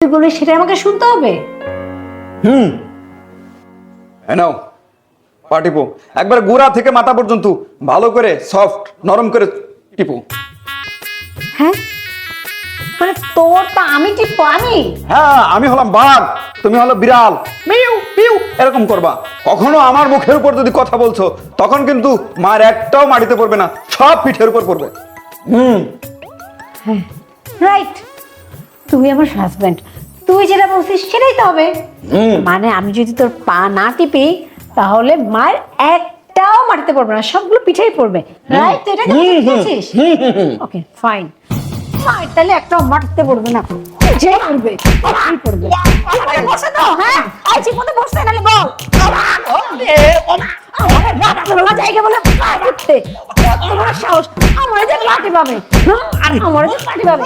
তুই বলবি সেটা আমাকে শুনতে হবে? নাও পা টিপো, একবার গোড়া থেকে মাথা পর্যন্ত ভালো করে সফট নরম করে টিপো। হ্যাঁ, মানে তোর পা আমি টিপবো? আমি? হ্যাঁ, আমি হলাম বাঘ, তুমি হলো বিড়াল, মিউ পিউ এরকম করবা। কখনো আমার মুখের উপর যদি কথা বলছো তখন কিন্তু মার একটাও মাটিতে পড়বে না, সব পিঠের উপর পড়বে। রাইট, তুই আমার হাজবেন্ড, তুই যেটা বলছিস সেটাই তো হবে। মানে আমি যদি তোর পা না টিপি তাহলে মার একটাও মাটিতে পড়বে না, সবগুলো পিঠেই পড়বে। রাইট, এটা কি বলছিস? ওকে ফাইন, মার তাহলে একটাও মাটিতে পড়বে না, যে পড়বে পিঠেই পড়বে। বসে তো, হ্যাঁ আইছি মনে বসতে, নালে বল আমার রাত বলা জায়গা বলে পা উঠতে তোমার সাহস, আমার যে লাঠি পাবে, আমার যে লাঠি পাবে।